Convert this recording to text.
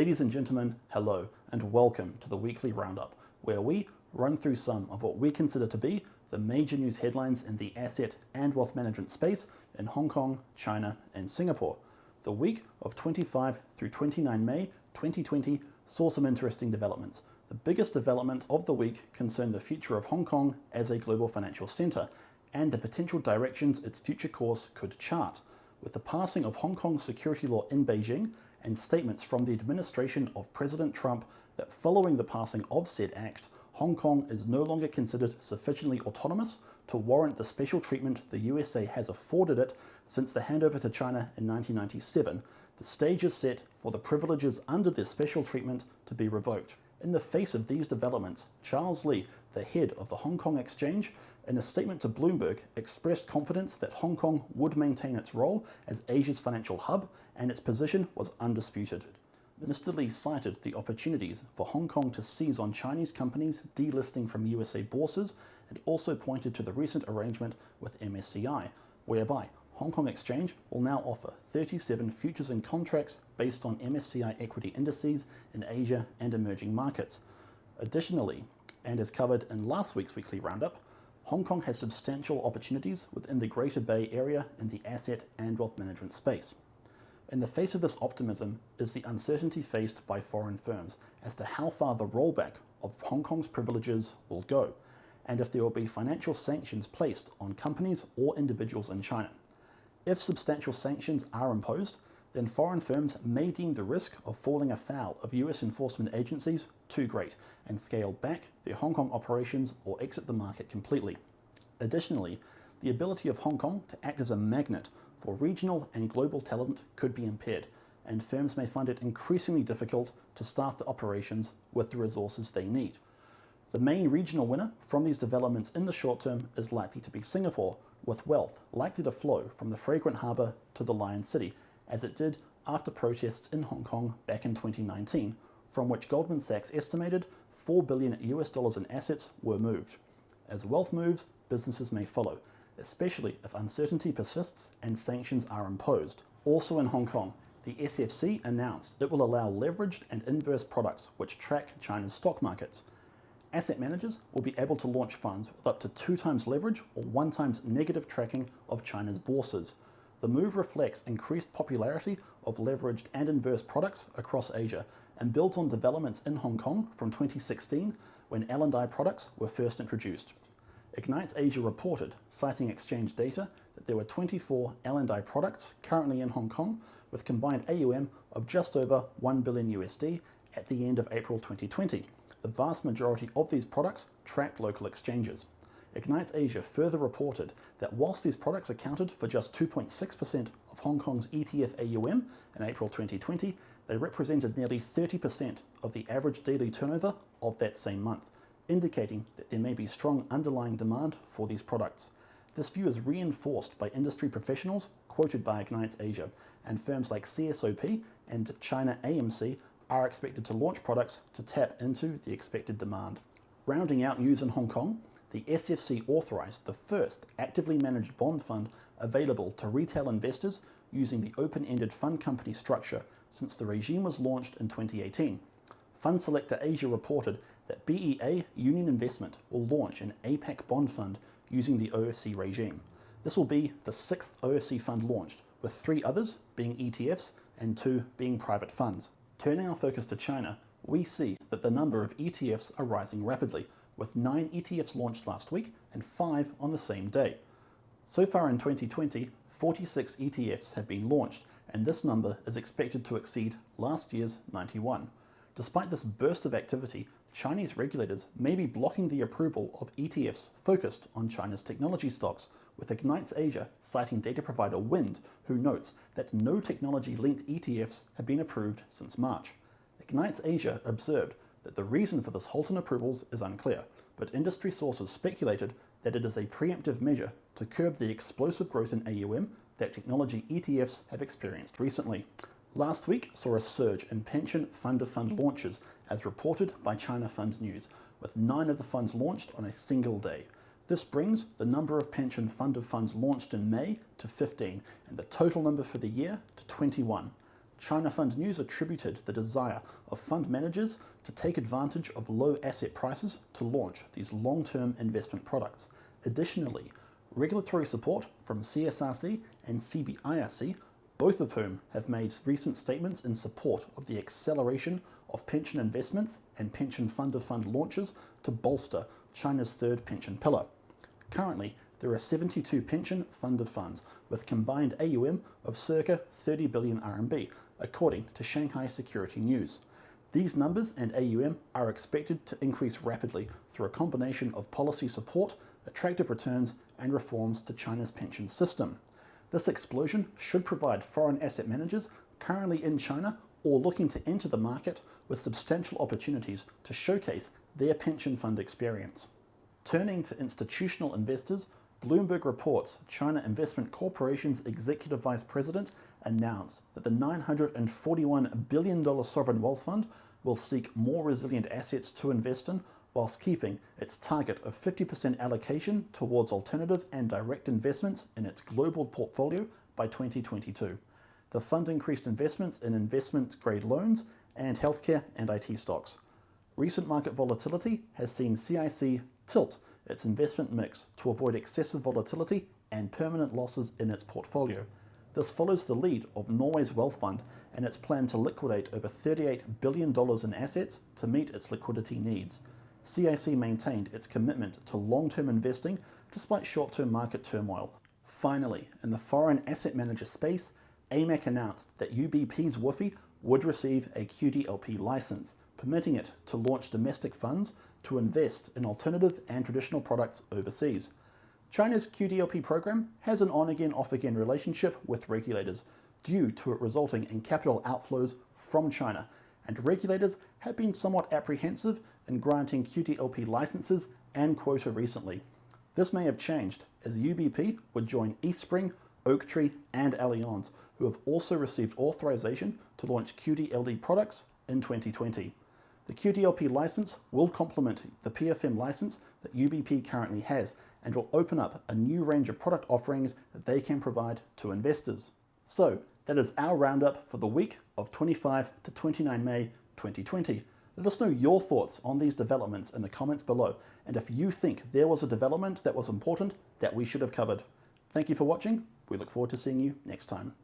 Ladies and gentlemen, hello and welcome to the weekly roundup, where we run through some of what we consider to be the major news headlines in the asset and wealth management space in Hong Kong, China and Singapore. The week of 25 through 29 May 2020 saw some interesting developments. The biggest development of the week concerned the future of Hong Kong as a global financial centre and the potential directions its future course could chart. With the passing of Hong Kong's security law in Beijing and statements from the administration of President Trump that following the passing of said act, Hong Kong is no longer considered sufficiently autonomous to warrant the special treatment the USA has afforded it since the handover to China in 1997, the stage is set for the privileges under this special treatment to be revoked. In the face of these developments, Charles Lee, the head of the Hong Kong Exchange, in a statement to Bloomberg, expressed confidence that Hong Kong would maintain its role as Asia's financial hub and its position was undisputed. Mr. Lee cited the opportunities for Hong Kong to seize on Chinese companies delisting from USA bourses and also pointed to the recent arrangement with MSCI, whereby Hong Kong Exchange will now offer 37 futures and contracts based on MSCI equity indices in Asia and emerging markets. Additionally, and as covered in last week's weekly roundup, Hong Kong has substantial opportunities within the Greater Bay Area in the asset and wealth management space. In the face of this optimism is the uncertainty faced by foreign firms as to how far the rollback of Hong Kong's privileges will go, and if there will be financial sanctions placed on companies or individuals in China. If substantial sanctions are imposed, then foreign firms may deem the risk of falling afoul of US enforcement agencies too great and scale back their Hong Kong operations or exit the market completely. Additionally, the ability of Hong Kong to act as a magnet for regional and global talent could be impaired, and firms may find it increasingly difficult to staff the operations with the resources they need. The main regional winner from these developments in the short term is likely to be Singapore, with wealth likely to flow from the fragrant harbour to the Lion City, as it did after protests in Hong Kong back in 2019, from which Goldman Sachs estimated $4 billion in assets were moved. As wealth moves, businesses may follow, especially if uncertainty persists and sanctions are imposed. Also in Hong Kong, the SFC announced it will allow leveraged and inverse products which track China's stock markets. Asset managers will be able to launch funds with up to 2 times leverage or 1 times negative tracking of China's bourses. The move reflects increased popularity of leveraged and inverse products across Asia and builds on developments in Hong Kong from 2016 when L&I products were first introduced. Ignites Asia reported, citing exchange data, that there were 24 L&I products currently in Hong Kong with combined AUM of just over $1 billion at the end of April 2020. The vast majority of these products track local exchanges. Ignites Asia further reported that whilst these products accounted for just 2.6% of Hong Kong's ETF AUM in April 2020, they represented nearly 30% of the average daily turnover of that same month, indicating that there may be strong underlying demand for these products. This view is reinforced by industry professionals quoted by Ignites Asia, and firms like CSOP and China AMC are expected to launch products to tap into the expected demand. Rounding out news in Hong Kong, the SFC authorised the first actively managed bond fund available to retail investors using the open-ended fund company structure since the regime was launched in 2018. Fund Selector Asia reported that BEA Union Investment will launch an APAC bond fund using the OFC regime. This will be the 6th OFC fund launched, with 3 others being ETFs and 2 being private funds. Turning our focus to China, we see that the number of ETFs are rising rapidly, with 9 ETFs launched last week and 5 on the same day. So far in 2020, 46 ETFs have been launched, and this number is expected to exceed last year's 91. Despite this burst of activity, Chinese regulators may be blocking the approval of ETFs focused on China's technology stocks, with Ignites Asia citing data provider Wind, who notes that no technology-linked ETFs have been approved since March. Ignites Asia observed that the reason for this halt in approvals is unclear, but industry sources speculated that it is a preemptive measure to curb the explosive growth in AUM that technology ETFs have experienced recently. Last week saw a surge in pension fund-of-fund launches as reported by China Fund News, with 9 of the funds launched on a single day. This brings the number of pension fund-of-funds launched in May to 15 and the total number for the year to 21. China Fund News attributed the desire of fund managers to take advantage of low asset prices to launch these long-term investment products. Additionally, regulatory support from CSRC and CBIRC, both of whom have made recent statements in support of the acceleration of pension investments and pension fund-of-fund launches to bolster China's third pension pillar. Currently, there are 72 pension fund-of-funds with combined AUM of circa 30 billion RMB, according to Shanghai Security News. These numbers and AUM are expected to increase rapidly through a combination of policy support, attractive returns, and reforms to China's pension system. This explosion should provide foreign asset managers currently in China or looking to enter the market with substantial opportunities to showcase their pension fund experience. Turning to institutional investors, Bloomberg reports China Investment Corporation's Executive Vice President announced that the $941 billion sovereign wealth fund will seek more resilient assets to invest in, whilst keeping its target of 50% allocation towards alternative and direct investments in its global portfolio by 2022. The fund increased investments in investment-grade loans and healthcare and IT stocks. Recent market volatility has seen CIC tilt its investment mix to avoid excessive volatility and permanent losses in its portfolio. This follows the lead of Norway's wealth fund and its plan to liquidate over $38 billion in assets to meet its liquidity needs. CIC maintained its commitment to long-term investing despite short-term market turmoil. Finally, in the foreign asset manager space, AMEC announced that UBP's wfoe would receive a qdlp license, permitting it to launch domestic funds to invest in alternative and traditional products overseas. China's qdlp program has an on-again, off-again relationship with regulators due to it resulting in capital outflows from China, and regulators have been somewhat apprehensive in granting qdlp licenses and quota recently. This may have changed as UBP would join Eastspring, Oaktree, and Allianz, who have also received authorization to launch QDLD products in 2020. The qdlp license will complement the PFM license that UBP currently has and will open up a new range of product offerings that they can provide to investors. So that is our roundup for the week of 25 to 29 May 2020. Let us know your thoughts on these developments in the comments below, and if you think there was a development that was important that we should have covered. Thank you for watching. We look forward to seeing you next time.